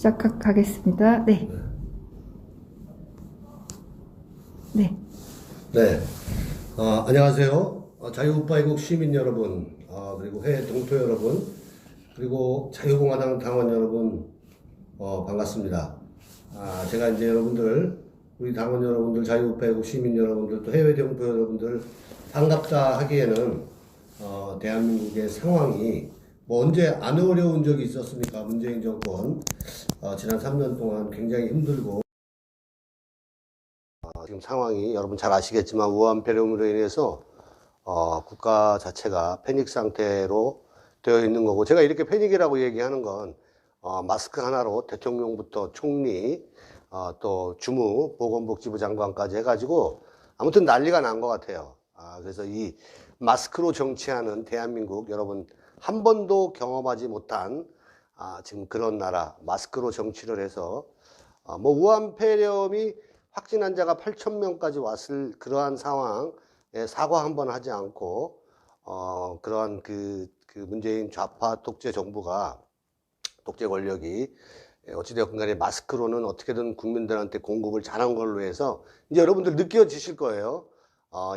시작하겠습니다. 네. 네. 네. 안녕하세요. 자유우파애국 시민 여러분, 그리고 해외 동포 여러분, 그리고 자유공화당 당원 여러분, 반갑습니다. 제가 이제 여러분들, 우리 당원 여러분들, 자유우파애국 시민 여러분들, 또 해외 동포 여러분들 반갑다 하기에는, 대한민국의 상황이 뭐 언제 안 어려운 적이 있었습니까? 문재인 정권, 지난 3년 동안 굉장히 힘들고, 지금 상황이 여러분 잘 아시겠지만 우한 폐렴으로 인해서 국가 자체가 패닉 상태로 되어 있는 거고, 제가 이렇게 패닉이라고 얘기하는 건 마스크 하나로 대통령부터 총리, 또 주무, 보건복지부 장관까지 해가지고 아무튼 난리가 난 것 같아요. 그래서 이 마스크로 정치하는 대한민국, 여러분 한 번도 경험하지 못한 지금 그런 나라, 마스크로 정치를 해서 뭐 우한 폐렴이 확진 환자가 8,000명까지 왔을 그러한 상황에 사과 한 번 하지 않고 그러한 그 문재인 좌파 독재 정부가, 독재 권력이 어찌되었건 간에 마스크로는 어떻게든 국민들한테 공급을 잘한 걸로 해서 이제 여러분들 느껴지실 거예요.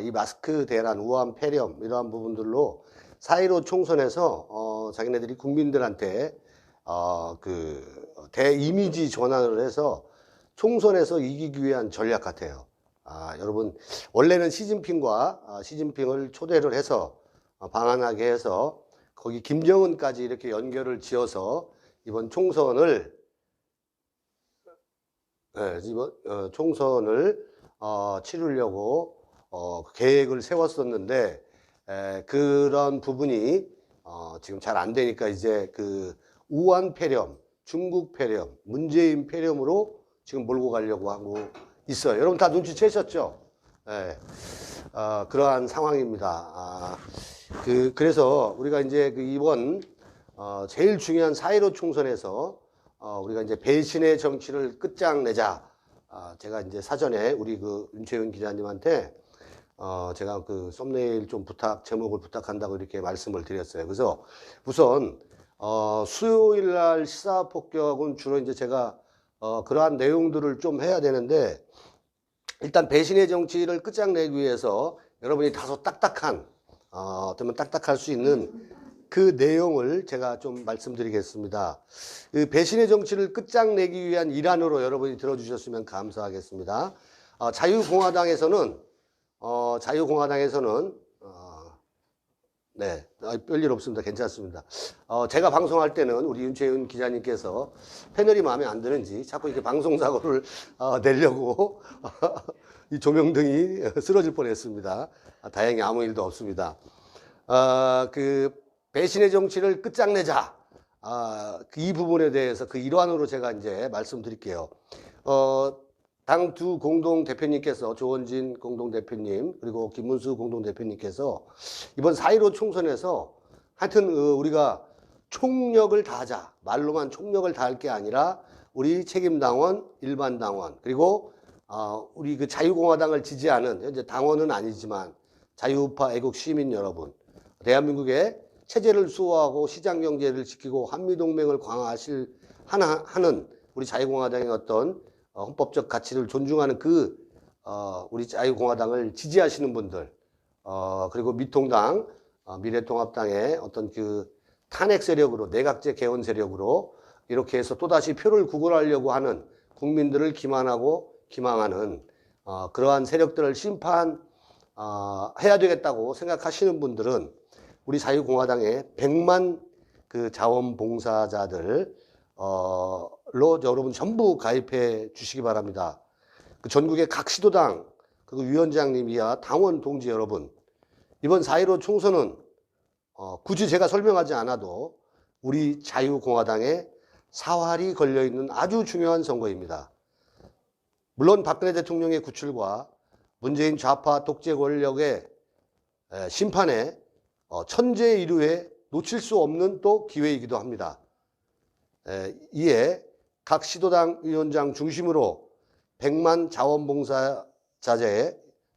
이 마스크 대란, 우한 폐렴 이러한 부분들로 4.15 총선에서 자기네들이 국민들한테 대이미지 전환을 해서 총선에서 이기기 위한 전략 같아요. 여러분, 원래는 시진핑을 초대를 해서, 방한하게 해서, 거기 김정은까지 이렇게 연결을 지어서, 이번 총선을, 치르려고, 계획을 세웠었는데, 그런 부분이, 지금 잘 안 되니까 이제 우한 폐렴, 중국 폐렴, 문재인 폐렴으로 지금 몰고 가려고 하고 있어요. 여러분 다 눈치채셨죠? 네. 그러한 상황입니다. 그래서 우리가 이제 이번, 제일 중요한 4.15 총선에서, 우리가 이제 배신의 정치를 끝장내자. 제가 이제 사전에 우리 윤채윤 기자님한테, 제가 썸네일 좀 제목을 부탁한다고 이렇게 말씀을 드렸어요. 그래서 우선, 수요일 날 시사폭격은 주로 이제 제가 그러한 내용들을 좀 해야 되는데, 일단 배신의 정치를 끝장내기 위해서 여러분이 다소 딱딱한, 어쩌면 딱딱할 수 있는 그 내용을 제가 좀 말씀드리겠습니다. 그 배신의 정치를 끝장내기 위한 일환으로 여러분이 들어주셨으면 감사하겠습니다. 자유공화당에서는, 네, 별일 없습니다. 괜찮습니다. 제가 방송할 때는 우리 윤채윤 기자님께서 패널이 마음에 안 드는지 자꾸 이렇게 방송사고를 내려고 이 조명등이 쓰러질 뻔했습니다. 다행히 아무 일도 없습니다. 배신의 정치를 끝장내자. 이 부분에 대해서 그 일환으로 제가 이제 말씀드릴게요. 당 두 공동대표님께서, 조원진 공동대표님 그리고 김문수 공동대표님께서 이번 4.15 총선에서 하여튼 우리가 총력을 다하자, 말로만 총력을 다할 게 아니라 우리 책임당원, 일반당원, 그리고 우리 자유공화당을 지지하는, 현재 당원은 아니지만 자유우파 애국 시민 여러분, 대한민국의 체제를 수호하고 시장경제를 지키고 한미동맹을 하는 우리 자유공화당의 어떤 헌법적 가치를 존중하는 우리 자유공화당을 지지하시는 분들, 그리고 미통당, 미래통합당의 어떤 탄핵 세력으로, 내각제 개헌 세력으로 이렇게 해서 또다시 표를 구걸하려고 하는 국민들을 기만하고 기망하는, 그러한 세력들을 심판해야 되겠다고 생각하시는 분들은 우리 자유공화당의 100만 자원봉사자들, 여러분 전부 가입해 주시기 바랍니다. 전국의 각 시도당, 위원장님 이하 당원 동지 여러분, 이번 4.15 총선은, 굳이 제가 설명하지 않아도 우리 자유공화당의 사활이 걸려있는 아주 중요한 선거입니다. 물론 박근혜 대통령의 구출과 문재인 좌파 독재 권력의 심판에 천재일우에 놓칠 수 없는 또 기회이기도 합니다. 이에 각 시도당 위원장 중심으로 100만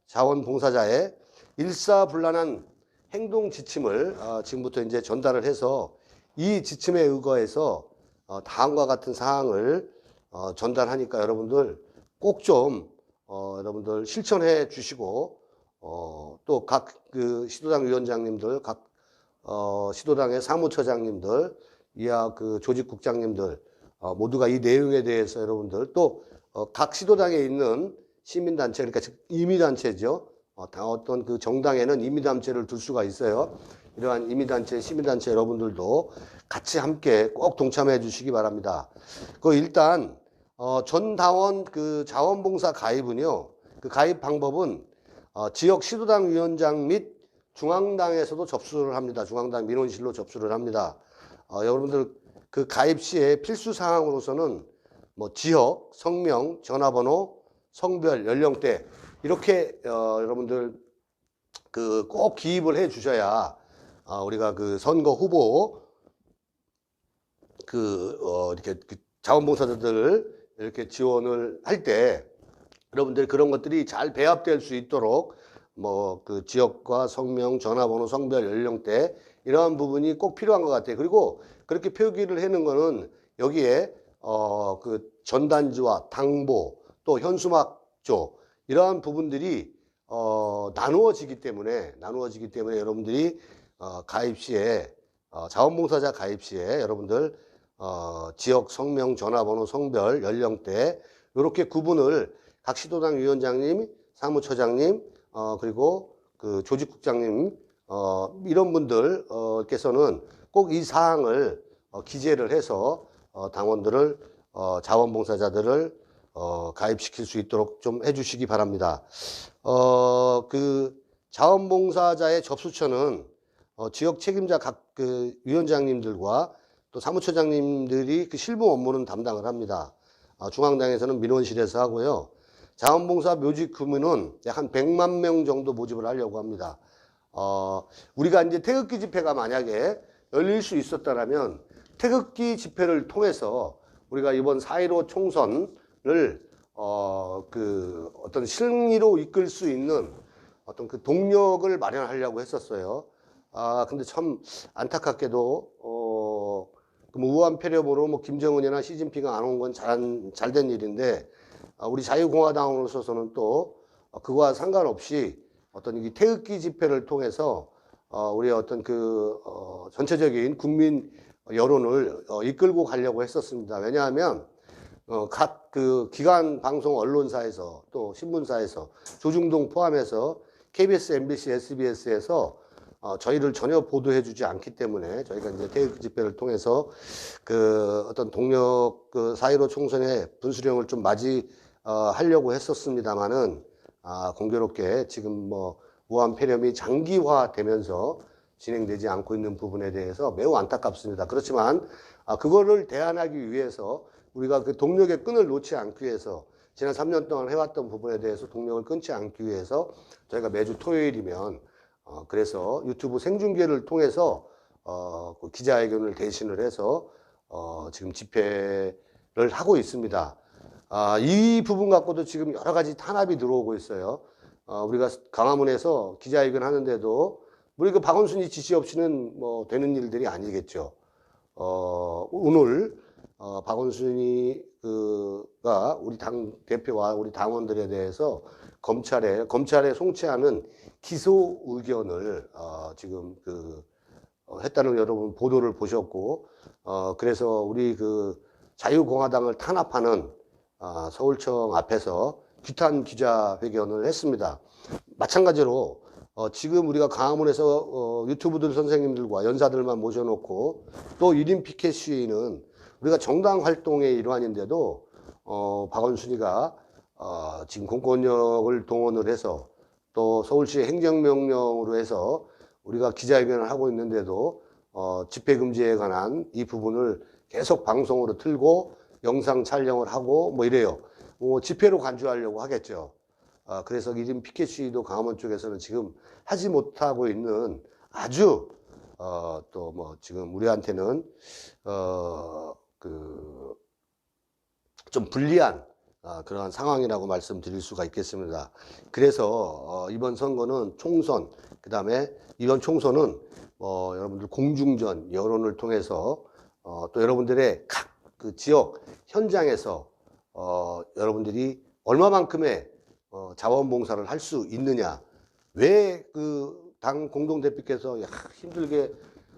자원봉사자의 일사불란한 행동 지침을 지금부터 이제 전달을 해서 이 지침에 의거해서 다음과 같은 사항을 전달하니까 여러분들 꼭 좀 여러분들 실천해 주시고 또 각 그 시도당 위원장님들, 각 시도당의 사무처장님들, 이하 그 조직국장님들 모두가 이 내용에 대해서 여러분들 또 각 시도당에 있는 시민단체, 그러니까 즉 임의단체죠. 어떤 그 정당에는 임의단체를 둘 수가 있어요. 이러한 임의단체, 시민단체 여러분들도 같이 함께 꼭 동참해 주시기 바랍니다. 그 일단 전 당원 그 자원봉사 가입은요. 그 가입 방법은 지역 시도당 위원장 및 중앙당에서도 접수를 합니다. 중앙당 민원실로 접수를 합니다. 여러분들 그 가입 시에 필수 사항으로서는 뭐 지역, 성명, 전화번호, 성별, 연령대 이렇게 여러분들 그 꼭 기입을 해 주셔야 우리가 그 선거 후보 이렇게 그 자원봉사자들 이렇게 지원을 할 때 여러분들 그런 것들이 잘 배합될 수 있도록 뭐 그 지역과 성명, 전화번호, 성별, 연령대 이러한 부분이 꼭 필요한 것 같아요. 그리고 그렇게 표기를 해놓은 거는 여기에 그 전단지와 당보 또 현수막조 이러한 부분들이 나누어지기 때문에 여러분들이 가입 시에 자원봉사자 가입 시에 여러분들 지역, 성명, 전화번호, 성별, 연령대 이렇게 구분을 각 시도당 위원장님, 사무처장님 그리고 그 조직국장님 이런 분들께서는 꼭 이 사항을 기재를 해서 당원들을 자원봉사자들을 가입시킬 수 있도록 좀 해주시기 바랍니다. 그 자원봉사자의 접수처는 지역 책임자 각 그 위원장님들과 또 사무처장님들이 그 실무 업무는 담당을 합니다. 중앙당에서는 민원실에서 하고요. 자원봉사 묘직 규모는 약 한 100만 명 정도 모집을 하려고 합니다. 우리가 이제 태극기 집회가 만약에 열릴 수 있었다면 태극기 집회를 통해서 우리가 이번 4.15 총선을 그 어떤 승리로 이끌 수 있는 어떤 그 동력을 마련하려고 했었어요. 근데 참 안타깝게도 뭐 우한 폐렴으로 뭐 김정은이나 시진핑이 안 온 건 잘된 일인데 우리 자유공화당으로서는 또 그와 상관없이 어떤 이 태극기 집회를 통해서 우리의 어떤 그 전체적인 국민 여론을 이끌고 가려고 했었습니다. 왜냐하면 각 그 기관 방송 언론사에서 또 신문사에서 조중동 포함해서 KBS, MBC, SBS에서 저희를 전혀 보도해주지 않기 때문에 저희가 이제 태극기 집회를 통해서 그 어떤 동력 그 4.15 총선의 분수령을 좀 맞이하려고 했었습니다만은 공교롭게 지금 뭐 우한 폐렴이 장기화되면서 진행되지 않고 있는 부분에 대해서 매우 안타깝습니다. 그렇지만 그거를 대안하기 위해서 우리가 그 동력의 끈을 놓지 않기 위해서 지난 3년 동안 해왔던 부분에 대해서 동력을 끊지 않기 위해서 저희가 매주 토요일이면 그래서 유튜브 생중계를 통해서 그 기자회견을 대신을 해서 지금 집회를 하고 있습니다. 이 부분 갖고도 지금 여러 가지 탄압이 들어오고 있어요. 우리가 광화문에서 기자회견 하는데도 우리 그 박원순이 지시 없이는 뭐 되는 일들이 아니겠죠. 오늘 박원순이 가 우리 당 대표와 우리 당원들에 대해서 검찰에 송치하는 기소 의견을 지금 했다는 걸 여러분 보도를 보셨고 그래서 우리 그 자유공화당을 탄압하는 서울청 앞에서 규탄 기자회견을 했습니다. 마찬가지로 지금 우리가 광화문에서 유튜브들 선생님들과 연사들만 모셔놓고 또 1인 피켓 시위는 우리가 정당 활동의 일환인데도 박원순이가 지금 공권력을 동원을 해서 또 서울시 행정명령으로 해서 우리가 기자회견을 하고 있는데도 집회금지에 관한 이 부분을 계속 방송으로 틀고 영상 촬영을 하고 뭐 이래요. 집회로 간주하려고 하겠죠. 그래서 1인 피켓 시위도 광화문 쪽에서는 지금 하지 못하고 있는 아주 또 뭐 지금 우리한테는 좀 불리한 그러한 상황이라고 말씀드릴 수가 있겠습니다. 그래서 이번 선거는 총선, 그 다음에 이번 총선은 여러분들 공중전 여론을 통해서 또 여러분들의 각 그 지역 현장에서 여러분들이 얼마만큼의 자원봉사를 할 수 있느냐. 왜 그 당 공동대표께서 야, 힘들게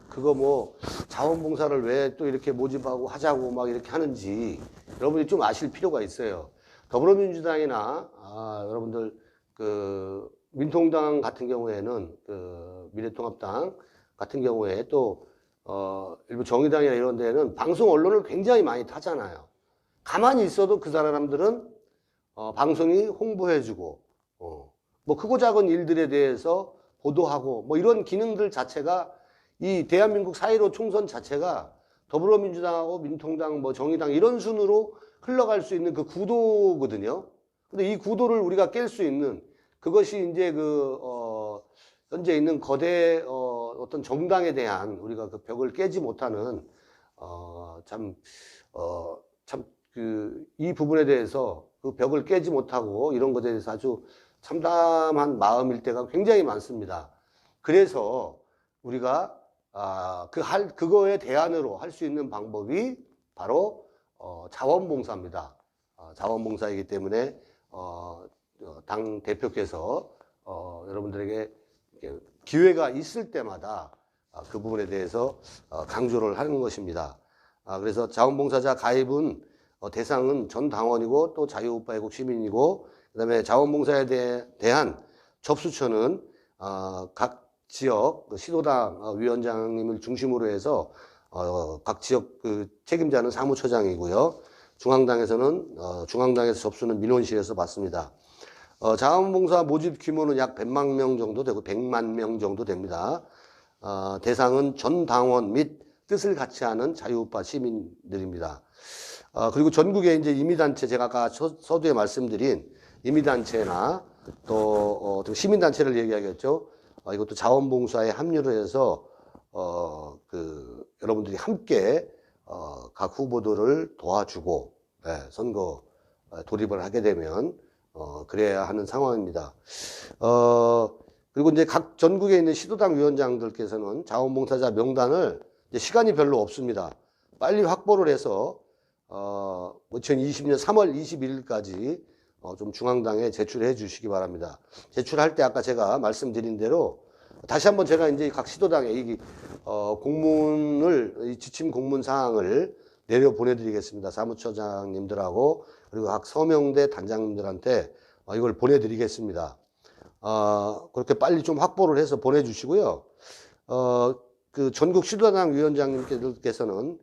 그거 뭐 자원봉사를 왜 또 이렇게 모집하고 하자고 막 이렇게 하는지 여러분이 좀 아실 필요가 있어요. 더불어민주당이나 여러분들 그 민통당 같은 경우에는 그 미래통합당 같은 경우에 또 일부 정의당이나 이런 데는 방송 언론을 굉장히 많이 타잖아요. 가만히 있어도 그 사람들은 방송이 홍보해주고 뭐 크고 작은 일들에 대해서 보도하고 뭐 이런 기능들 자체가 이 대한민국 4.15 총선 자체가 더불어민주당하고 민통당 뭐 정의당 이런 순으로 흘러갈 수 있는 그 구도거든요. 근데 이 구도를 우리가 깰 수 있는 그것이 이제 현재 있는 거대 어떤 정당에 대한 우리가 그 벽을 깨지 못하는 이 부분에 대해서 그 벽을 깨지 못하고 이런 것에 대해서 아주 참담한 마음일 때가 굉장히 많습니다. 그래서 우리가 그거에 대안으로 할 수 있는 방법이 바로 자원봉사입니다. 자원봉사이기 때문에 당 대표께서 여러분들에게 기회가 있을 때마다 그 부분에 대해서 강조를 하는 것입니다. 그래서 자원봉사자 가입은 대상은 전 당원이고 또 자유우파애국 시민이고 그다음에 자원봉사에 대한 접수처는 각 지역 시도당 위원장님을 중심으로 해서 각 지역 그 책임자는 사무처장이고요. 중앙당에서 접수는 민원실에서 받습니다. 자원봉사 모집 규모는 약 100만 명 정도 되고 100만 명 정도 됩니다. 대상은 전 당원 및 뜻을 같이 하는 자유우파 시민들입니다. 그리고 전국에 이제 임의단체, 제가 아까 서두에 말씀드린 임의단체나 또 시민단체를 얘기하겠죠. 이것도 자원봉사에 합류를 해서 여러분들이 함께 각 후보들을 도와주고 선거 돌입을 하게 되면 그래야 하는 상황입니다. 그리고 이제 각 전국에 있는 시도당 위원장들께서는 자원봉사자 명단을 이제 시간이 별로 없습니다. 빨리 확보를 해서 2020년 3월 21일까지 좀 중앙당에 제출해 주시기 바랍니다. 제출할 때 아까 제가 말씀드린 대로 다시 한번 제가 이제 각 시도당에 이 지침 공문 사항을 내려 보내드리겠습니다. 사무처장님들하고 그리고 각 서명대 단장님들한테 이걸 보내드리겠습니다. 그렇게 빨리 좀 확보를 해서 보내주시고요. 그 전국 시도당 위원장님께서는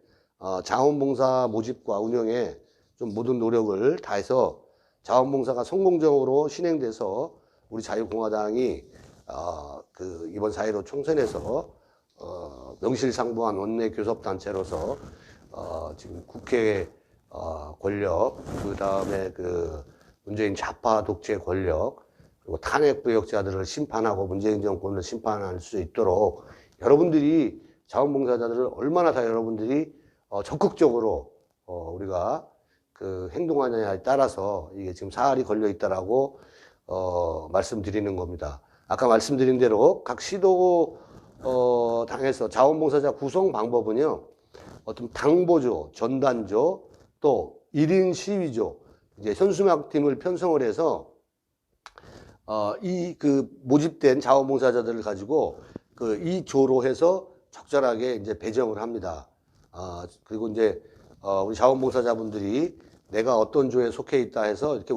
자원봉사 모집과 운영에 좀 모든 노력을 다해서 자원봉사가 성공적으로 진행돼서 우리 자유공화당이 이번 4.15 총선에서 명실상부한 원내교섭단체로서 지금 국회 권력, 그 다음에 그 문재인 좌파 독재 권력, 그리고 탄핵 부역자들을 심판하고 문재인 정권을 심판할 수 있도록 여러분들이 자원봉사자들을 얼마나 다 여러분들이 적극적으로 우리가 그 행동하느냐에 따라서 이게 지금 사활이 걸려 있다라고 말씀드리는 겁니다. 아까 말씀드린 대로 각 시도 당에서 자원봉사자 구성 방법은요. 어떤 당보조, 전단조, 또 1인 시위조, 이제 현수막팀을 편성을 해서 모집된 자원봉사자들을 가지고 이 조로 해서 적절하게 이제 배정을 합니다. 그리고 이제 우리 자원봉사자분들이 내가 어떤 조에 속해 있다 해서 이렇게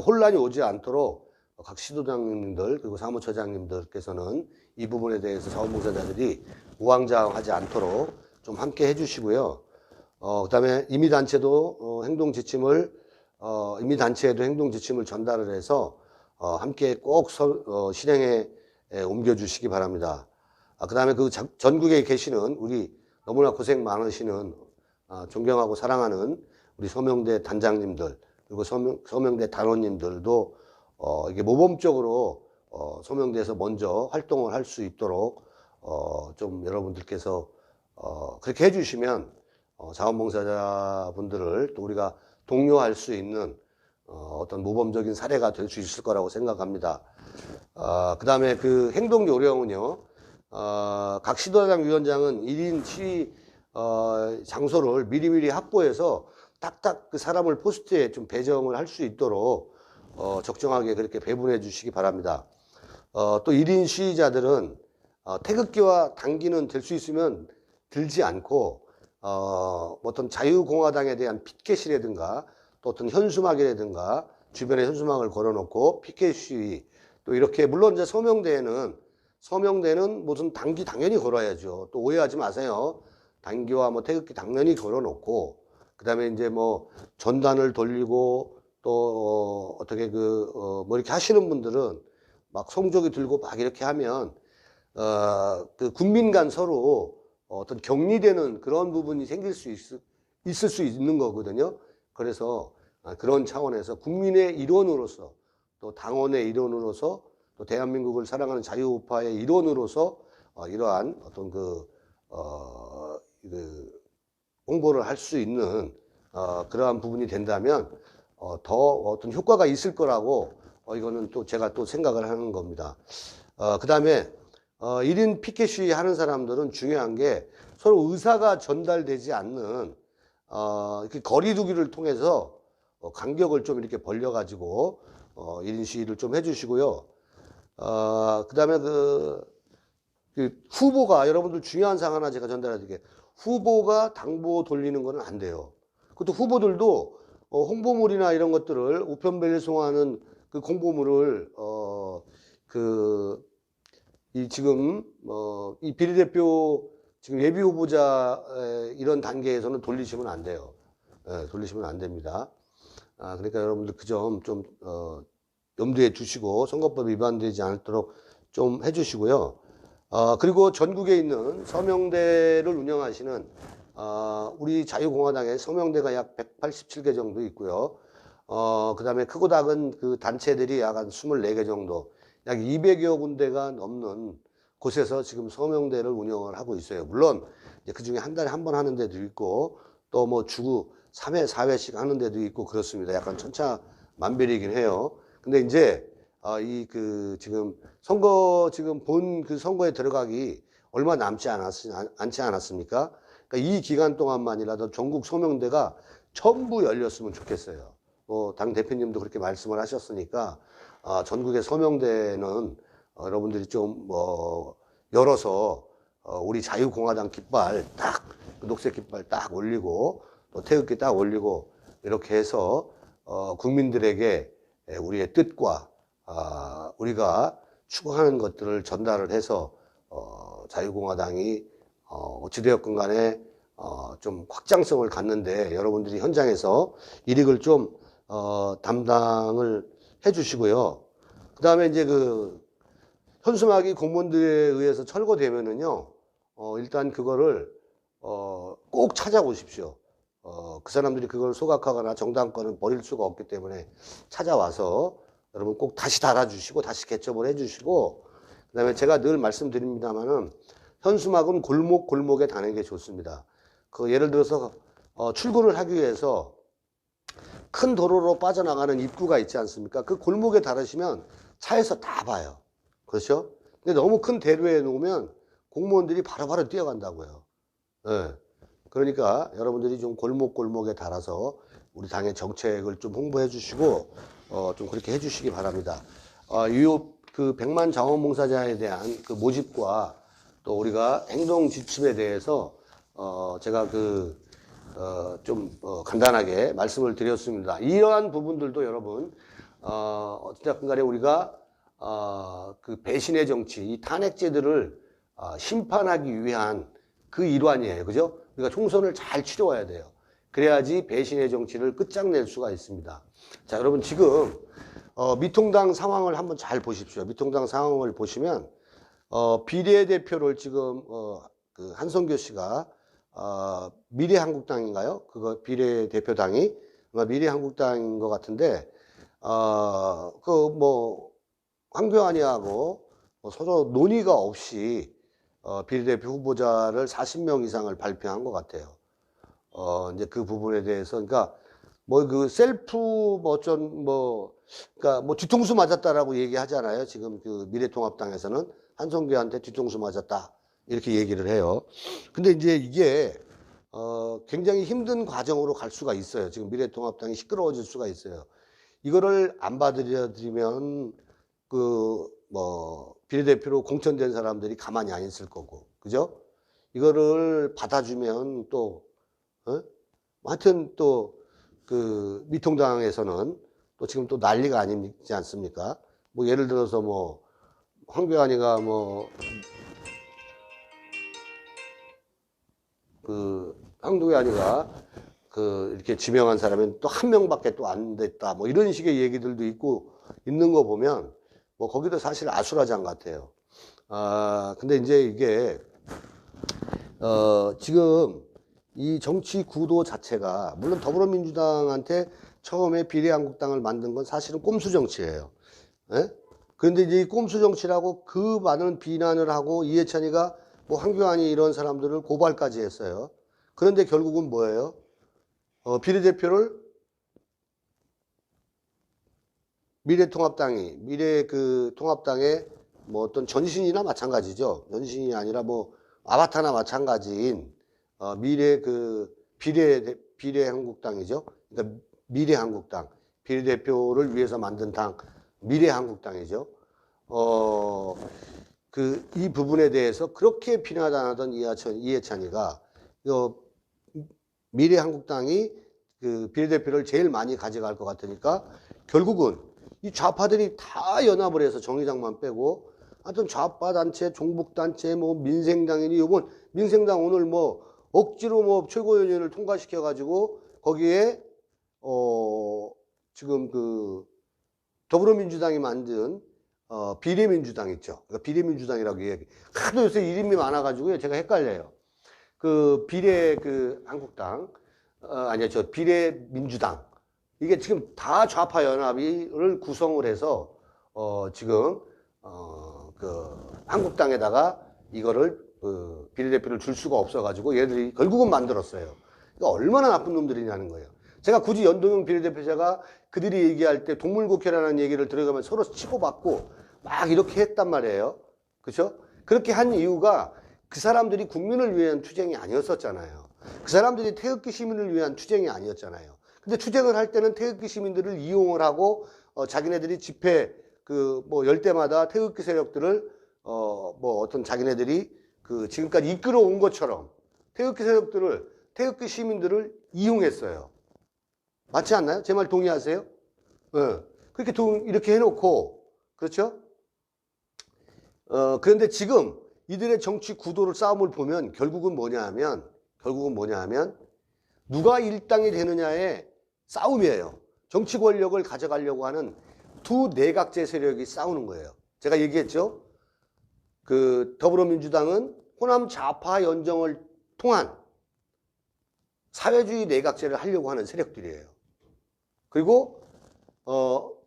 혼란이 오지 않도록 각 시도장님들 그리고 사무처장님들께서는 이 부분에 대해서 자원봉사자들이 우왕좌왕하지 않도록 좀 함께 해주시고요. 그다음에 임의단체도 임의단체에도 행동지침을 전달을 해서 함께 꼭 실행에 옮겨주시기 바랍니다. 그다음에 그 전국에 계시는 우리 너무나 고생 많으시는 존경하고 사랑하는 우리 서명대 단장님들 그리고 서명대 단원님들도 이게 모범적으로 서명대에서 먼저 활동을 할 수 있도록 좀 여러분들께서 그렇게 해주시면 자원봉사자분들을 또 우리가 독려할 수 있는 어떤 모범적인 사례가 될 수 있을 거라고 생각합니다. 그 다음에 그 행동 요령은요, 각 시도당 위원장은 1인 시위 장소를 미리미리 확보해서 딱딱 그 사람을 포스트에 좀 배정을 할 수 있도록 적정하게 그렇게 배분해 주시기 바랍니다. 또 1인 시위자들은 태극기와 당기는 될 수 있으면 들지 않고 어떤 자유공화당에 대한 피켓이라든가 또 어떤 현수막이라든가 주변에 현수막을 걸어놓고 피켓 시위 또 이렇게 물론 이제 서명대는 무슨 당기 당연히 걸어야죠. 또 오해하지 마세요. 당기와 뭐 태극기 당연히 걸어놓고 그다음에 이제 뭐 전단을 돌리고 또 어떻게 뭐 이렇게 하시는 분들은 막 성조기 들고 막 이렇게 하면 그 국민 간 서로 어떤 격리되는 그런 부분이 생길 수 있을 수 있는 거거든요. 그래서 그런 차원에서 국민의 일원으로서 또 당원의 일원으로서 또 대한민국을 사랑하는 자유우파의 일원으로서 이러한 어떤 그 홍보를 할 수 있는 그러한 부분이 된다면 더 어떤 효과가 있을 거라고 이거는 또 제가 또 생각을 하는 겁니다. 그 다음에 1인 피켓 시위 하는 사람들은 중요한 게 서로 의사가 전달되지 않는 이렇게 거리두기를 통해서 간격을 좀 이렇게 벌려가지고 1인 시위를 좀 해주시고요. 그 다음에 그 후보가 여러분들 중요한 사항 하나 제가 전달해 드릴게요. 후보가 당보 돌리는 거는 안 돼요. 그것도 후보들도 홍보물이나 이런 것들을 우편배송하는 그 공보물을 지금 이 비례대표 지금 예비 후보자 이런 단계에서는 돌리시면 안 돼요. 돌리시면 안 됩니다. 그러니까 여러분들 그 점 좀 염두에 두시고 선거법 위반되지 않도록 좀 해주시고요. 그리고 전국에 있는 서명대를 운영하시는 우리 자유공화당의 서명대가 약 187개 정도 있고요. 그 다음에 크고 작은 그 단체들이 약 한 24개 정도, 약 200여 군데가 넘는 곳에서 지금 서명대를 운영을 하고 있어요. 물론 그 중에 한 달에 한 번 하는 데도 있고 또 뭐 주 3회, 4회씩 하는 데도 있고 그렇습니다. 약간 천차만별이긴 해요. 근데 이제 지금 본 그 선거에 들어가기 얼마 남지 않았습니까? 그러니까 이 기간 동안만이라도 전국 서명대가 전부 열렸으면 좋겠어요. 당 대표님도 그렇게 말씀을 하셨으니까 전국의 서명대는 여러분들이 좀 열어서 우리 자유공화당 깃발 딱 녹색 깃발 딱 올리고 또 태극기 딱 올리고 이렇게 해서 국민들에게 우리의 뜻과 우리가 추구하는 것들을 전달을 해서 자유공화당이 어찌되었건 간에 좀 확장성을 갖는데 여러분들이 현장에서 일익을 좀 담당을 해 주시고요. 그 다음에 이제 그 현수막이 공무원들에 의해서 철거되면은요, 일단 그거를 꼭 찾아오십시오. 그 사람들이 그걸 소각하거나 정당권을 버릴 수가 없기 때문에 찾아와서 여러분 꼭 다시 달아주시고 다시 개첩을 해주시고, 그 다음에 제가 늘 말씀드립니다만은 현수막은 골목에 다는 게 좋습니다. 예를 들어서 출근을 하기 위해서 큰 도로로 빠져나가는 입구가 있지 않습니까? 그 골목에 달으시면 차에서 다 봐요. 그렇죠? 근데 너무 큰 대로에 놓으면 공무원들이 바로바로 뛰어간다고요. 네. 그러니까 여러분들이 좀 골목에 달아서 우리 당의 정책을 좀 홍보해 주시고 좀 그렇게 해 주시기 바랍니다. 그 100만 자원봉사자에 대한 그 모집과 또 우리가 행동 지침에 대해서 제가 좀 간단하게 말씀을 드렸습니다. 이러한 부분들도 여러분 어쨌든 간에 우리가 그 배신의 정치, 이 탄핵제들을 심판하기 위한 그 일환이에요. 그죠? 우리가 총선을 잘 치러와야 돼요. 그래야지 배신의 정치를 끝장낼 수가 있습니다. 자, 여러분 지금 미통당 상황을 한번 잘 보십시오. 미통당 상황을 보시면 비례대표를 지금 그 한성교 씨가 미래한국당인가요? 그거 비례대표당이 아마 미래한국당인 것 같은데 황교안이하고 서로 논의가 없이 비례대표 후보자를 40명 이상을 발표한 것 같아요. 이제 그 부분에 대해서, 그러니까 그러니까 뒤통수 맞았다라고 얘기하잖아요. 지금 그 미래통합당에서는 한성규한테 뒤통수 맞았다 이렇게 얘기를 해요. 근데 이제 이게 굉장히 힘든 과정으로 갈 수가 있어요. 지금 미래통합당이 시끄러워질 수가 있어요. 이거를 안 받아들이면 비례대표로 공천된 사람들이 가만히 안 있을 거고, 그죠? 이거를 받아주면 또, 하여튼 또 미통당에서는 또 지금 또 난리가 아니지 않습니까? 뭐 예를 들어서 뭐 황교안이가 황교안이가 이렇게 지명한 사람은 또 한 명밖에 또 안 됐다. 뭐 이런 식의 얘기들도 있는 거 보면 뭐 거기도 사실 아수라장 같아요. 근데 이제 이게 지금 이 정치 구도 자체가 물론 더불어민주당한테 처음에 비례한국당을 만든 건 사실은 꼼수 정치예요. 예? 그런데 이제 이 꼼수 정치라고 그 많은 비난을 하고 이해찬이가 뭐 황교안이 이런 사람들을 고발까지 했어요. 그런데 결국은 뭐예요? 비례대표를 통합당의 뭐 어떤 전신이나 마찬가지죠. 전신이 아니라 뭐 아바타나 마찬가지인 비례한국당이죠. 그러니까 미래한국당 비례대표를 위해서 만든 당 미래한국당이죠. 이 부분에 대해서 그렇게 비난하던 이해찬이가 미래한국당이 비례대표를 제일 많이 가져갈 것 같으니까 결국은 이 좌파들이 다 연합을 해서 정의당만 빼고 하여튼 좌파 단체, 종북 단체, 뭐 민생당이니 이번 민생당 오늘 뭐 억지로 뭐 최고위원회를 통과시켜 가지고 거기에 지금 더불어민주당이 만든 비례민주당 있죠. 그러니까 비례민주당이라고 얘기. 하도 요새 이름이 많아가지고요. 제가 헷갈려요. 한국당 비례민주당 이게 지금 다 좌파 연합을 구성을 해서 지금 한국당에다가 이거를 비례대표를 줄 수가 없어가지고 얘들이 결국은 만들었어요. 이거 얼마나 나쁜 놈들이냐는 거예요. 제가 굳이 연동형 비례대표자가 그들이 얘기할 때 동물국회라는 얘기를 들어가면 서로 치고받고 막 이렇게 했단 말이에요. 그렇죠? 그렇게 한 이유가 그 사람들이 국민을 위한 투쟁이 아니었었잖아요. 그 사람들이 태극기 시민을 위한 투쟁이 아니었잖아요. 근데 투쟁을 할 때는 태극기 시민들을 이용을 하고 자기네들이 집회 열 때마다 태극기 세력들을 어떤 자기네들이 지금까지 이끌어 온 것처럼 태극기 시민들을 이용했어요. 맞지 않나요? 제 말 동의하세요? 네. 그렇게 이렇게 해놓고 그렇죠? 그런데 지금 이들의 정치 구도를 싸움을 보면 결국은 뭐냐 하면 누가 일당이 되느냐의 싸움이에요. 정치 권력을 가져가려고 하는 두 내각제 세력이 싸우는 거예요. 제가 얘기했죠. 더불어민주당은 호남 좌파 연정을 통한 사회주의 내각제를 하려고 하는 세력들이에요. 그리고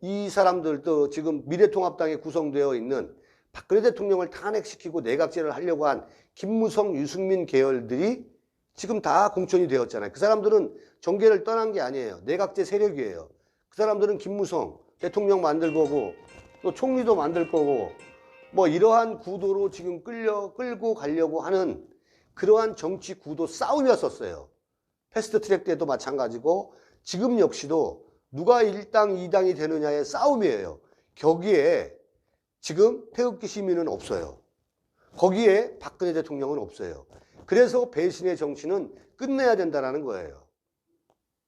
이 사람들도 지금 미래통합당에 구성되어 있는 박근혜 대통령을 탄핵시키고 내각제를 하려고 한 김무성, 유승민 계열들이 지금 다 공천이 되었잖아요. 그 사람들은 정계를 떠난 게 아니에요. 내각제 세력이에요. 그 사람들은 김무성 대통령 만들 거고 또 총리도 만들 거고 뭐 이러한 구도로 지금 끌고 가려고 하는 그러한 정치 구도 싸움이었었어요. 패스트트랙 때도 마찬가지고 지금 역시도 누가 1당, 2당이 되느냐의 싸움이에요. 거기에 지금 태극기 시민은 없어요. 거기에 박근혜 대통령은 없어요. 그래서 배신의 정치는 끝내야 된다는 거예요.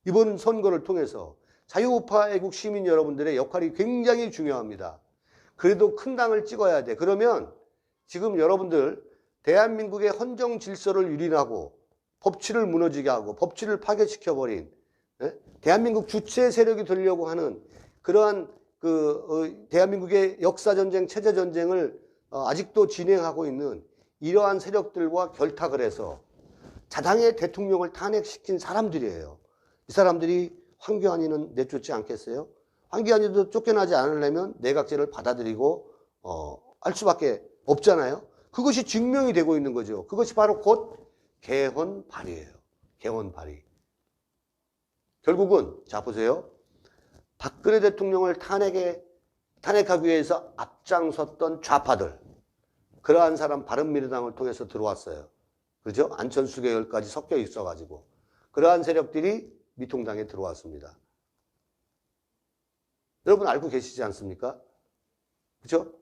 이번 선거를 통해서 자유우파 애국 시민 여러분들의 역할이 굉장히 중요합니다. 그래도 큰 당을 찍어야 돼. 그러면 지금 여러분들 대한민국의 헌정 질서를 유린하고 법치를 무너지게 하고 법치를 파괴시켜버린 대한민국 주체 세력이 되려고 하는 그러한 대한민국의 역사전쟁, 체제전쟁을 아직도 진행하고 있는 이러한 세력들과 결탁을 해서 자당의 대통령을 탄핵시킨 사람들이에요. 이 사람들이 황교안이는 내쫓지 않겠어요? 황교안이도 쫓겨나지 않으려면 내각제를 받아들이고 할 수밖에 없잖아요. 그것이 증명이 되고 있는 거죠. 그것이 바로 곧 개헌 발의예요. 개헌 발의. 결국은 자 보세요. 박근혜 대통령을 탄핵하기 위해서 앞장섰던 좌파들, 그러한 사람 바른미래당을 통해서 들어왔어요. 그죠? 안철수 계열까지 섞여 있어가지고 그러한 세력들이 미통당에 들어왔습니다. 여러분 알고 계시지 않습니까? 그죠?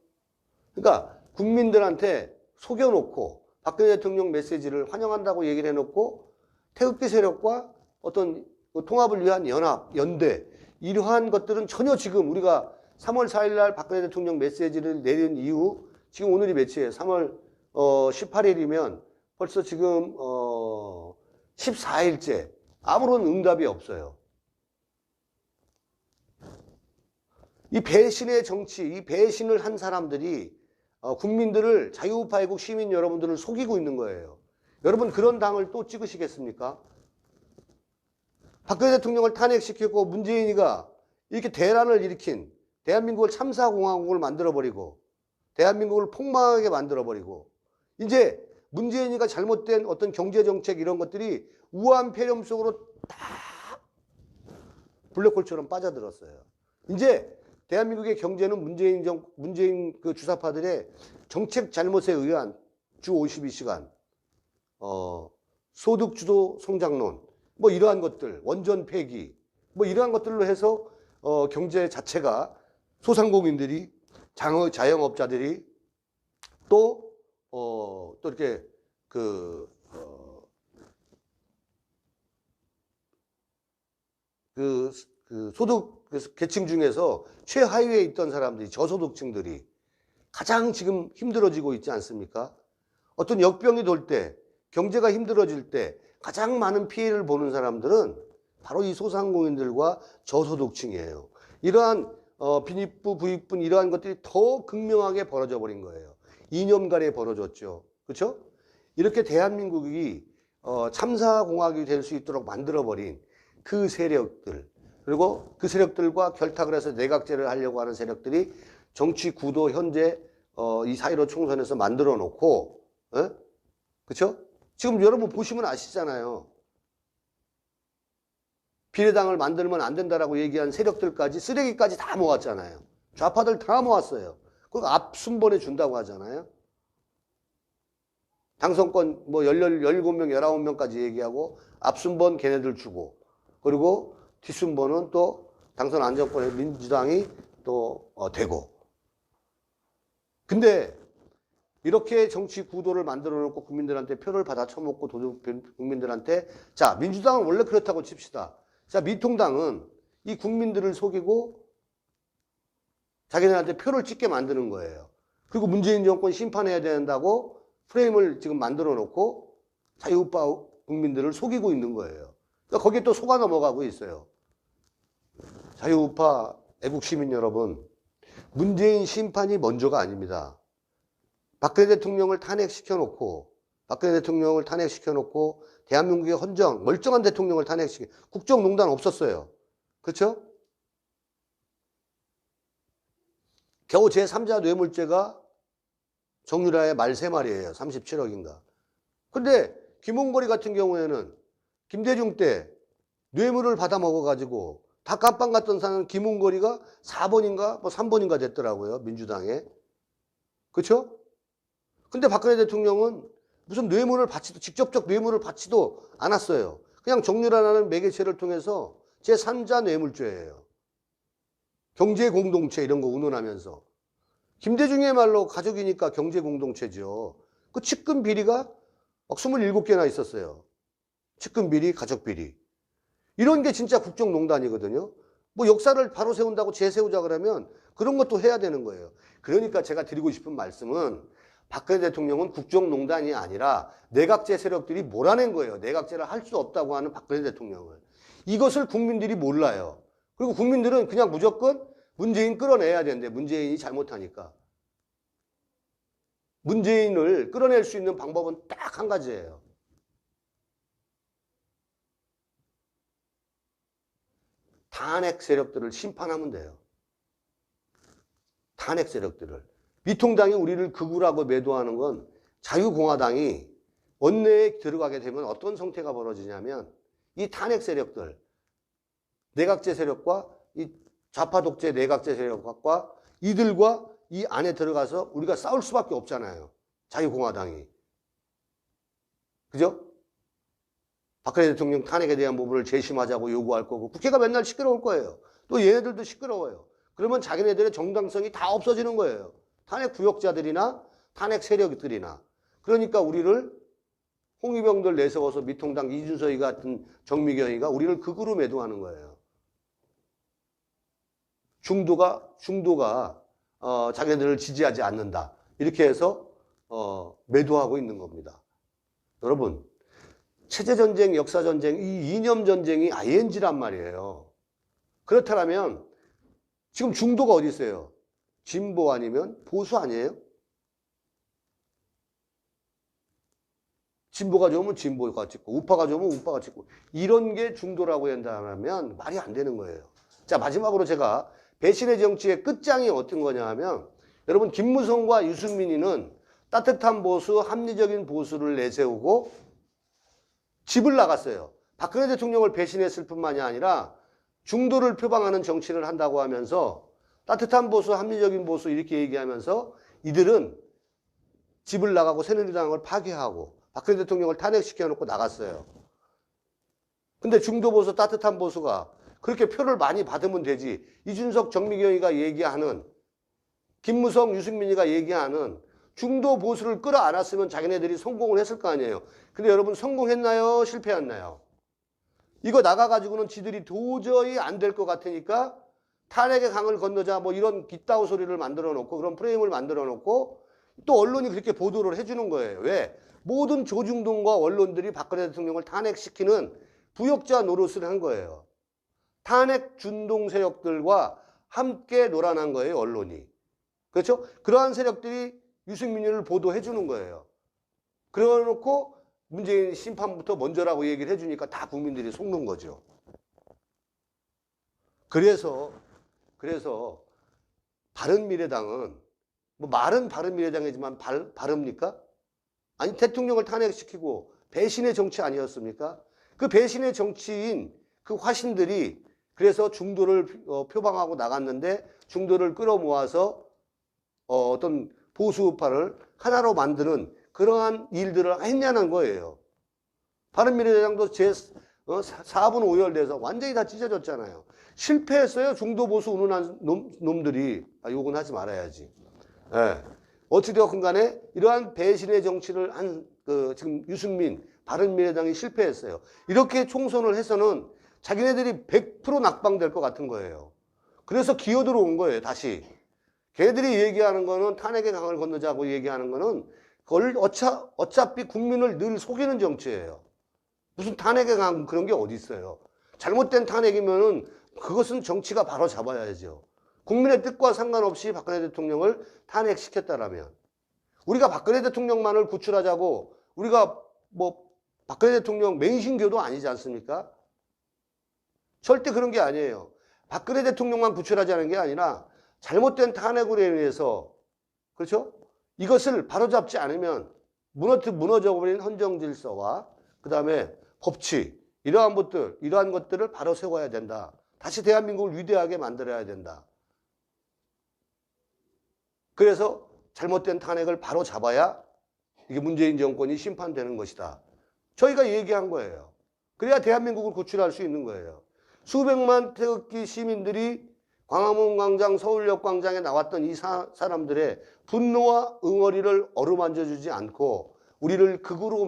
그러니까 국민들한테 속여놓고 박근혜 대통령 메시지를 환영한다고 얘기를 해놓고 태극기 세력과 어떤 통합을 위한 연합, 연대 이러한 것들은 전혀 지금 우리가 3월 4일 날 박근혜 대통령 메시지를 내린 이후 지금 오늘이 며칠이에요? 3월 18일이면 벌써 지금 14일째 아무런 응답이 없어요. 이 배신의 정치, 이 배신을 한 사람들이 국민들을 자유우파 애국 시민 여러분들을 속이고 있는 거예요. 여러분 그런 당을 또 찍으시겠습니까? 박근혜 대통령을 탄핵시키고 문재인이가 이렇게 대란을 일으킨 대한민국을 참사공화국을 만들어버리고 대한민국을 폭망하게 만들어버리고 이제 문재인이가 잘못된 어떤 경제정책 이런 것들이 우한 폐렴 속으로 다 블랙홀처럼 빠져들었어요. 이제 대한민국의 경제는 문재인 그 주사파들의 정책 잘못에 의한 주 52시간, 소득주도 성장론, 뭐 이러한 것들, 원전 폐기, 뭐 이러한 것들로 해서 경제 자체가 소상공인들이, 자영업자들이 또 이렇게 그 소득 계층 중에서 최하위에 있던 사람들이 저소득층들이 가장 지금 힘들어지고 있지 않습니까? 어떤 역병이 돌 때, 경제가 힘들어질 때 가장 많은 피해를 보는 사람들은 바로 이 소상공인들과 저소득층이에요. 이러한 빈익부, 부익분 이러한 것들이 더 극명하게 벌어져 버린 거예요. 2년간에 벌어졌죠. 그렇죠? 이렇게 대한민국이 참사공화국이 될 수 있도록 만들어버린 그 세력들, 그리고 그 세력들과 결탁을 해서 내각제를 하려고 하는 세력들이 정치 구도 현재 이 4.15 총선에서 만들어 놓고, 그렇죠? 지금 여러분 보시면 아시잖아요. 비례당을 만들면 안 된다라고 얘기한 세력들까지 쓰레기까지 다 모았잖아요. 좌파들 다 모았어요. 그리고 앞순번에 준다고 하잖아요. 당선권 뭐 17명, 19명까지 얘기하고 앞순번 걔네들 주고 그리고 뒷순번은 또 당선 안정권에 민주당이 또 되고. 근데 이렇게 정치 구도를 만들어 놓고 국민들한테 표를 받아 처먹고 국민들한테 자, 민주당은 원래 그렇다고 칩시다. 자, 미통당은 이 국민들을 속이고 자기네한테 표를 찍게 만드는 거예요. 그리고 문재인 정권 심판해야 된다고 프레임을 지금 만들어 놓고 자유우파 국민들을 속이고 있는 거예요. 그러니까 거기에 또 속아 넘어가고 있어요. 자유우파 애국 시민 여러분, 문재인 심판이 먼저가 아닙니다. 박근혜 대통령을 탄핵시켜놓고 대한민국의 헌정, 멀쩡한 대통령을 국정농단 없었어요. 그렇죠? 겨우 제3자 뇌물죄가 정유라의 말 3마리예요. 37억인가. 근데 김홍거리 같은 경우에는 김대중 때 뇌물을 받아 먹어가지고 다 깜빵 갔던 사람 김홍거리가 4번인가 뭐 3번인가 됐더라고요. 민주당에. 그렇죠? 근데 박근혜 대통령은 무슨 뇌물을 받지도 직접적 뇌물을 받지도 않았어요. 그냥 정유라라는 매개체를 통해서 제3자 뇌물죄예요. 경제공동체 이런 거 운운하면서. 김대중의 말로 가족이니까 경제공동체죠. 그 측근 비리가 막 27개나 있었어요. 측근 비리, 가족 비리. 이런 게 진짜 국정농단이거든요. 뭐 역사를 바로 세운다고 재세우자 그러면 그런 것도 해야 되는 거예요. 그러니까 제가 드리고 싶은 말씀은 박근혜 대통령은 국정농단이 아니라 내각제 세력들이 몰아낸 거예요. 내각제를 할 수 없다고 하는 박근혜 대통령을. 이것을 국민들이 몰라요. 그리고 국민들은 그냥 무조건 문재인 끌어내야 되는데 문재인이 잘못하니까. 문재인을 끌어낼 수 있는 방법은 딱 한 가지예요. 탄핵 세력들을 심판하면 돼요. 탄핵 세력들을. 미통당이 우리를 극우라고 매도하는 건 자유공화당이 원내에 들어가게 되면 어떤 성태가 벌어지냐면 이 탄핵 세력들, 내각제 세력과 이 좌파 독재 내각제 세력과 이들과 이 안에 들어가서 우리가 싸울 수밖에 없잖아요. 자유공화당이. 그죠? 박근혜 대통령 탄핵에 대한 부분을 재심하자고 요구할 거고 국회가 맨날 시끄러울 거예요. 또 얘네들도 시끄러워요. 그러면 자기네들의 정당성이 다 없어지는 거예요. 탄핵 부역자들이나 탄핵 세력들이나. 그러니까 우리를 홍위병들 내세워서 미통당 이준석이 같은 정미경이가 우리를 극으로 매도하는 거예요. 중도가 자기네들을 지지하지 않는다. 이렇게 해서 매도하고 있는 겁니다. 여러분, 체제전쟁, 역사전쟁, 이 이념전쟁이 ING란 말이에요. 그렇다면 지금 중도가 어디 있어요? 진보 아니면 보수 아니에요? 진보가 좋으면 진보가 찍고 우파가 좋으면 우파가 찍고 이런 게 중도라고 한다면 말이 안 되는 거예요. 자, 마지막으로 제가 배신의 정치의 끝장이 어떤 거냐 하면 여러분 김무성과 유승민이는 따뜻한 보수, 합리적인 보수를 내세우고 집을 나갔어요. 박근혜 대통령을 배신했을 뿐만이 아니라 중도를 표방하는 정치를 한다고 하면서 따뜻한 보수, 합리적인 보수 이렇게 얘기하면서 이들은 집을 나가고 새누리당을 파괴하고 박근혜 대통령을 탄핵시켜놓고 나갔어요. 근데 중도 보수, 따뜻한 보수가 그렇게 표를 많이 받으면 되지. 이준석, 정미경이가 얘기하는 김무성, 유승민이가 얘기하는 중도 보수를 끌어안았으면 자기네들이 성공을 했을 거 아니에요. 근데 여러분 성공했나요? 실패했나요? 이거 나가가지고는 지들이 도저히 안 될 것 같으니까 탄핵의 강을 건너자 뭐 이런 깃다우 소리를 만들어 놓고 그런 프레임을 만들어 놓고 또 언론이 그렇게 보도를 해주는 거예요. 왜? 모든 조중동과 언론들이 박근혜 대통령을 탄핵시키는 부역자 노릇을 한 거예요. 탄핵 준동 세력들과 함께 놀아난 거예요, 언론이. 그렇죠? 그러한 세력들이 유승민을 보도해 주는 거예요. 그래놓고 문재인 심판부터 먼저라고 얘기를 해주니까 다 국민들이 속는 거죠. 그래서 바른미래당은 뭐 말은 바른미래당이지만 바릅니까? 아니 대통령을 탄핵시키고 배신의 정치 아니었습니까? 그 배신의 정치인 그 화신들이 그래서 중도를 표방하고 나갔는데 중도를 끌어모아서 어떤 보수우파를 하나로 만드는 그러한 일들을 했냐는 거예요. 바른미래당도 제 4분 5열 돼서 완전히 다 찢어졌잖아요. 실패했어요. 중도 보수 운운한 놈들이. 욕은 하지 말아야지. 네. 어찌되었건 간에 이러한 배신의 정치를 한 지금 유승민, 바른미래당이 실패했어요. 이렇게 총선을 해서는 자기네들이 100% 낙방될 것 같은 거예요. 그래서 기어들어온 거예요, 다시. 걔네들이 얘기하는 거는 탄핵의 강을 건너자고 얘기하는 거는 그걸 어차피 국민을 늘 속이는 정치예요. 무슨 탄핵의 강 그런 게 어디 있어요. 잘못된 탄핵이면은 그것은 정치가 바로 잡아야죠. 국민의 뜻과 상관없이 박근혜 대통령을 탄핵시켰다라면 우리가 박근혜 대통령만을 구출하자고 우리가 뭐 박근혜 대통령 맹신교도 아니지 않습니까? 절대 그런 게 아니에요. 박근혜 대통령만 구출하자는 게 아니라 잘못된 탄핵으로 인해서 그렇죠? 이것을 바로잡지 않으면 무너져버린 헌정 질서와 그 다음에 법치 이러한 것들을 바로 세워야 된다. 다시 대한민국을 위대하게 만들어야 된다. 그래서 잘못된 탄핵을 바로 잡아야 이게 문재인 정권이 심판되는 것이다. 저희가 얘기한 거예요. 그래야 대한민국을 구출할 수 있는 거예요. 수백만 태극기 시민들이 광화문 광장, 서울역 광장에 나왔던 이 사람들의 분노와 응어리를 어루만져주지 않고 우리를 극으로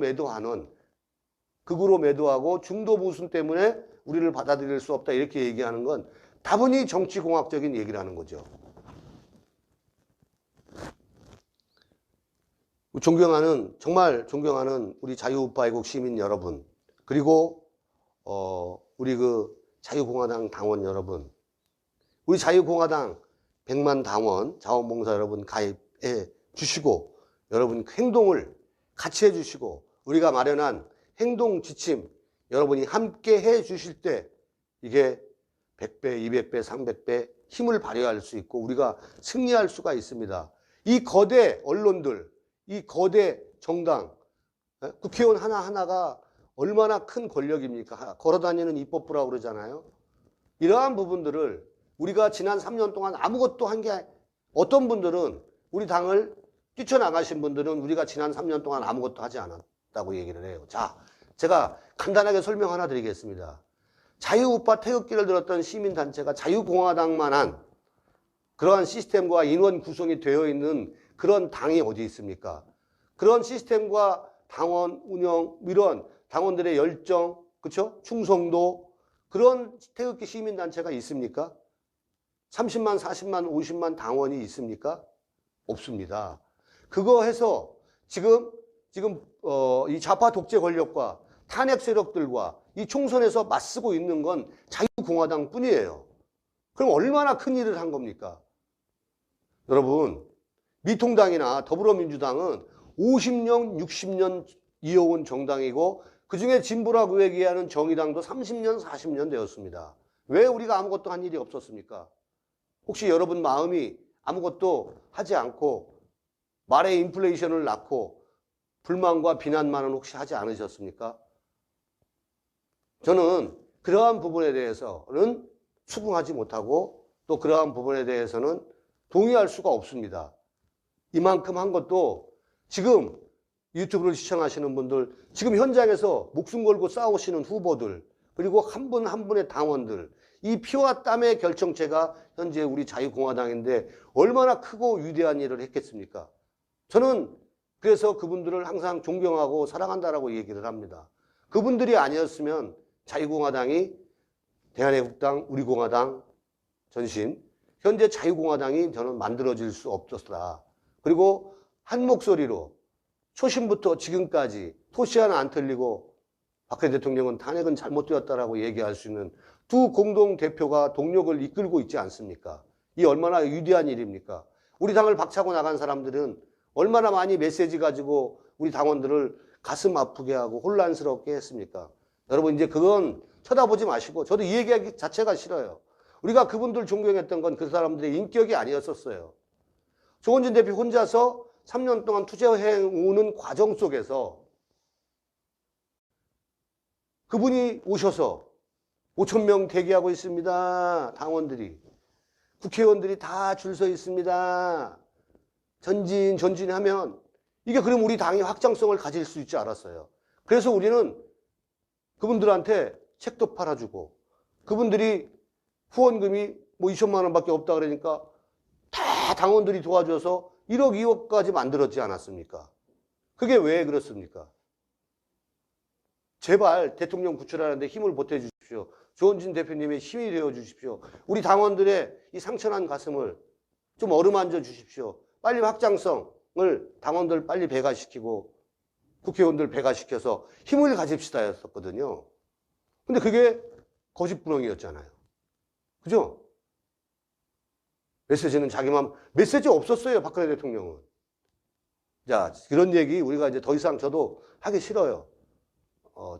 매도하고 중도 보수 때문에 우리를 받아들일 수 없다 이렇게 얘기하는 건 다분히 정치공학적인 얘기라는 거죠. 정말 존경하는 우리 자유우파애국 시민 여러분, 그리고 우리 그 자유공화당 당원 여러분, 우리 자유공화당 100만 당원 자원봉사 여러분 가입해 주시고 여러분 행동을 같이 해주시고 우리가 마련한 행동 지침 여러분이 함께 해 주실 때 이게 100배, 200배, 300배 힘을 발휘할 수 있고 우리가 승리할 수가 있습니다. 이 거대 언론들, 이 거대 정당, 국회의원 하나하나가 얼마나 큰 권력입니까? 걸어다니는 입법부라고 그러잖아요. 이러한 부분들을 우리가 지난 3년 동안 아무것도 한 게 어떤 분들은 우리 당을 뛰쳐나가신 분들은 우리가 지난 3년 동안 아무것도 하지 않았다. 있었다고 얘기를 해요. 자, 제가 간단하게 설명 하나 드리겠습니다. 자유우파 태극기를 들었던 시민단체가 자유공화당만한 그러한 시스템과 인원 구성이 되어 있는 그런 당이 어디 있습니까? 그런 시스템과 당원 운영, 이런 당원들의 열정, 그렇죠? 충성도, 그런 태극기 시민단체가 있습니까? 30만, 40만, 50만 당원이 있습니까? 없습니다. 그거 해서 지금 이 좌파 독재 권력과 탄핵 세력들과 이 총선에서 맞서고 있는 건 자유공화당 뿐이에요. 그럼 얼마나 큰 일을 한 겁니까? 여러분, 미통당이나 더불어민주당은 50년, 60년 이어온 정당이고 그중에 진보라고 얘기하는 정의당도 30년, 40년 되었습니다. 왜 우리가 아무것도 한 일이 없었습니까? 혹시 여러분 마음이 아무것도 하지 않고 말에 인플레이션을 낳고 불만과 비난만은 혹시 하지 않으셨습니까? 저는 그러한 부분에 대해서는 수긍하지 못하고 또 그러한 부분에 대해서는 동의할 수가 없습니다. 이만큼 한 것도 지금 유튜브를 시청하시는 분들, 지금 현장에서 목숨 걸고 싸우시는 후보들, 그리고 한 분 한 분의 당원들, 이 피와 땀의 결정체가 현재 우리 자유공화당인데 얼마나 크고 위대한 일을 했겠습니까? 저는 그래서 그분들을 항상 존경하고 사랑한다라고 얘기를 합니다. 그분들이 아니었으면 자유공화당이 대한애국당, 우리공화당, 전신, 현재 자유공화당이 저는 만들어질 수 없었다. 그리고 한 목소리로 초심부터 지금까지 토시 하나 안 틀리고 박근혜 대통령은 탄핵은 잘못되었다라고 얘기할 수 있는 두 공동대표가 동력을 이끌고 있지 않습니까? 이 얼마나 위대한 일입니까? 우리 당을 박차고 나간 사람들은 얼마나 많이 메시지 가지고 우리 당원들을 가슴 아프게 하고 혼란스럽게 했습니까? 여러분 이제 그건 쳐다보지 마시고, 저도 이 얘기 자체가 싫어요. 우리가 그분들 존경했던 건 그 사람들의 인격이 아니었었어요. 조원진 대표 혼자서 3년 동안 투쟁해 오는 과정 속에서 그분이 오셔서 5,000명 대기하고 있습니다. 당원들이. 국회의원들이 다 줄 서 있습니다. 전진하면 이게 그럼 우리 당이 확장성을 가질 수 있지 않았어요. 그래서 우리는 그분들한테 책도 팔아주고 그분들이 후원금이 뭐 2천만 원밖에 없다 그러니까 다 당원들이 도와줘서 1억, 2억까지 만들었지 않았습니까? 그게 왜 그렇습니까? 제발 대통령 구출하는데 힘을 보태주십시오. 조원진 대표님의 힘이 되어주십시오. 우리 당원들의 이 상처난 가슴을 좀 어루만져 주십시오. 빨리 확장성을 당원들 빨리 배가시키고 국회의원들 배가시켜서 힘을 가집시다 였었거든요. 근데 그게 거짓부렁이었잖아요. 그죠? 메시지는 자기만, 메시지 없었어요, 박근혜 대통령은. 자, 그런 얘기 우리가 이제 더 이상 저도 하기 싫어요.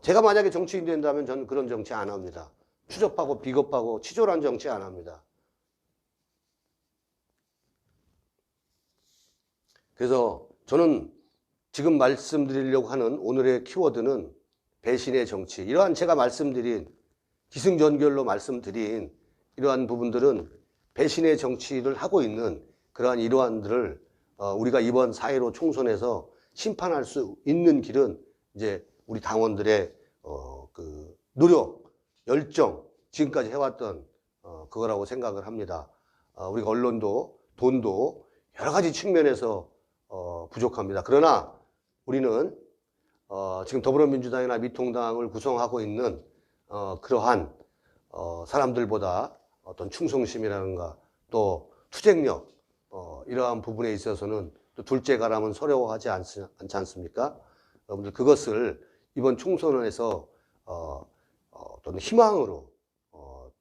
제가 만약에 정치인 된다면 저는 그런 정치 안 합니다. 추접하고 비겁하고 치졸한 정치 안 합니다. 그래서 저는 지금 말씀드리려고 하는 오늘의 키워드는 배신의 정치. 이러한 제가 말씀드린, 기승전결로 말씀드린 이러한 부분들은 배신의 정치를 하고 있는 그러한 이러한들을 우리가 이번 4.15 총선에서 심판할 수 있는 길은 이제 우리 당원들의 그 노력, 열정, 지금까지 해왔던 그거라고 생각을 합니다. 우리가 언론도 돈도 여러 가지 측면에서 부족합니다. 그러나 우리는 지금 더불어민주당이나 미통당을 구성하고 있는 그러한 사람들보다 어떤 충성심이라든가 또 투쟁력 이러한 부분에 있어서는 또 둘째 가람은 서려워하지 않지 않습니까? 여러분들 그것을 이번 총선에서 어떤 희망으로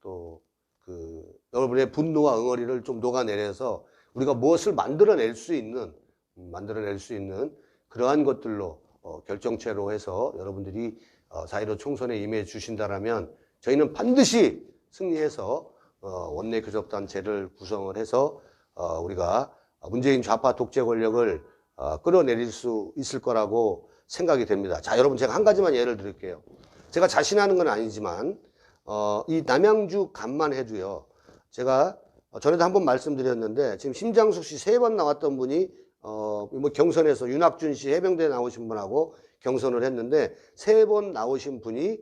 또 그 여러분의 분노와 응어리를 좀 녹아내려서 우리가 무엇을 만들어낼 수 있는 그러한 것들로 결정체로 해서 여러분들이 4.15 총선에 임해 주신다라면 저희는 반드시 승리해서 원내 교섭단체를 구성을 해서 우리가 문재인 좌파 독재 권력을 끌어내릴 수 있을 거라고 생각이 됩니다. 자, 여러분 제가 한 가지만 예를 들을게요. 제가 자신하는 건 아니지만 이 남양주 간만 해도요. 제가 전에도 한번 말씀드렸는데 지금 심장숙 씨 3번 나왔던 분이 뭐 경선에서 윤학준 씨 해병대에 나오신 분하고 경선을 했는데 3번 나오신 분이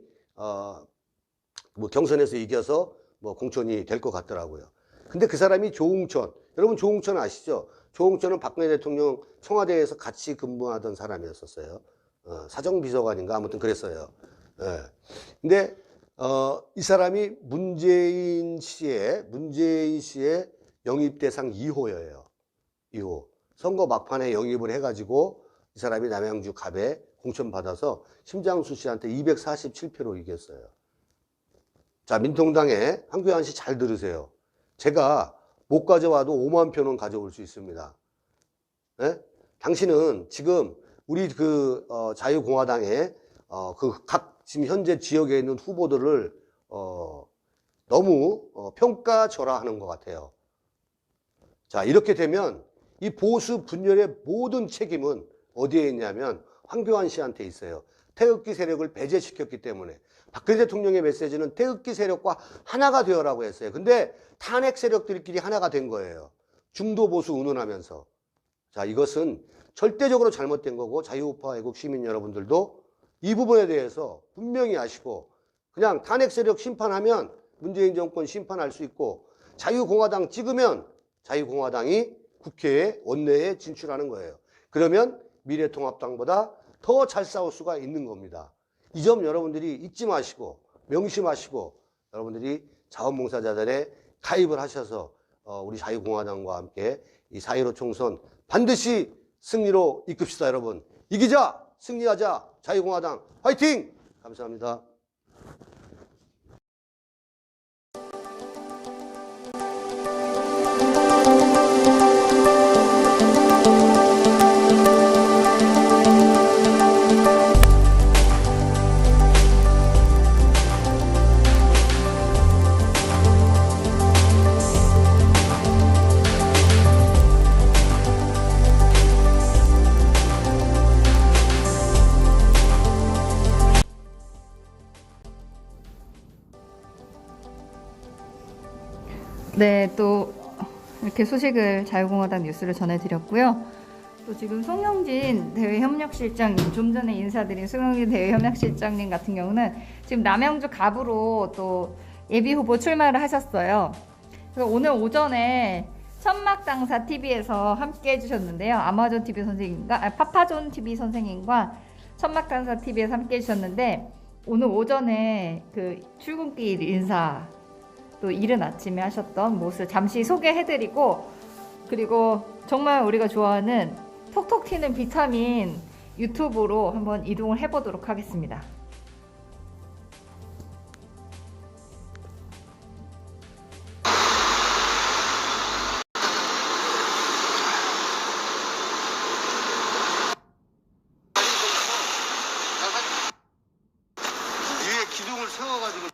뭐 경선에서 이겨서 뭐 공천이 될 것 같더라고요. 근데 그 사람이 조응천. 여러분 조응천 아시죠? 조응천은 박근혜 대통령 청와대에서 같이 근무하던 사람이었었어요. 사정비서관인가 아무튼 그랬어요. 예. 근데 이 사람이 문재인 씨의 영입 대상 2호예요. 2호. 선거 막판에 영입을 해가지고 이 사람이 남양주 갑에 공천 받아서 심장수 씨한테 247표로 이겼어요. 자, 민통당에 황교안 씨 잘 들으세요. 제가 못 가져와도 5만 표는 가져올 수 있습니다. 예? 당신은 지금 우리 자유공화당의 각 지금 현재 지역에 있는 후보들을 너무 평가절하하는 것 같아요. 자, 이렇게 되면 이 보수 분열의 모든 책임은 어디에 있냐면 황교안 씨한테 있어요. 태극기 세력을 배제시켰기 때문에. 박근혜 대통령의 메시지는 태극기 세력과 하나가 되어라고 했어요. 근데 탄핵 세력들끼리 하나가 된 거예요. 중도 보수 운운하면서. 자, 이것은 절대적으로 잘못된 거고 자유우파 애국 시민 여러분들도 이 부분에 대해서 분명히 아시고 그냥 탄핵 세력 심판하면 문재인 정권 심판할 수 있고 자유공화당 찍으면 자유공화당이 국회에 원내에 진출하는 거예요. 그러면 미래통합당보다 더 잘 싸울 수가 있는 겁니다. 이 점 여러분들이 잊지 마시고 명심하시고 여러분들이 자원봉사자들에 가입을 하셔서 우리 자유공화당과 함께 이 4.15 총선 반드시 승리로 이끕시다. 여러분 이기자, 승리하자. 자유공화당 화이팅! 감사합니다. 네, 또 이렇게 소식을 자유공화당 뉴스를 전해드렸고요. 또 지금 송영진 대외협력실장님, 좀 전에 인사드린 송영진 대외협력실장님 같은 경우는 지금 남양주 갑으로 또 예비후보 출마를 하셨어요. 그래서 오늘 오전에 천막당사 TV에서 함께 해주셨는데요. 아마존 TV 선생님과 파파존 TV 선생님과 천막당사 TV에서 함께 해주셨는데 오늘 오전에 그 출근길 인사 또 이른 아침에 하셨던 모습 잠시 소개해드리고 그리고 정말 우리가 좋아하는 톡톡 튀는 비타민 유튜브로 한번 이동을 해보도록 하겠습니다. 위에 기둥을 세워가지고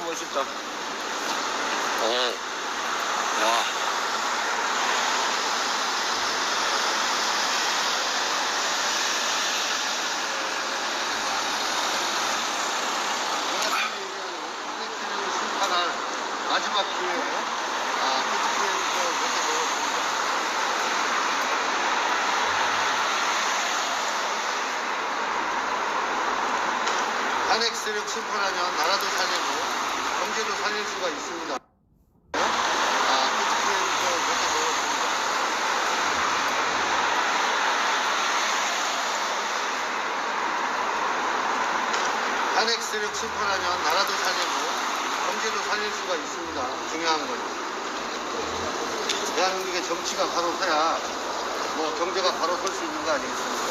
멋있다. 와. 심판할 마지막 기회에 탄핵 세력 심판하면 나라도 살리고 경제도 살릴 수가 있습니다. 탄핵 세력 심판하면 나라도 살리고 경제도 살릴 수가 있습니다. 중요한 건 대한민국의 정치가 바로 서야 뭐 경제가 바로 설 수 있는 거 아니겠습니까?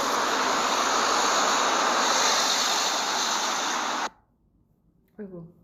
아이고.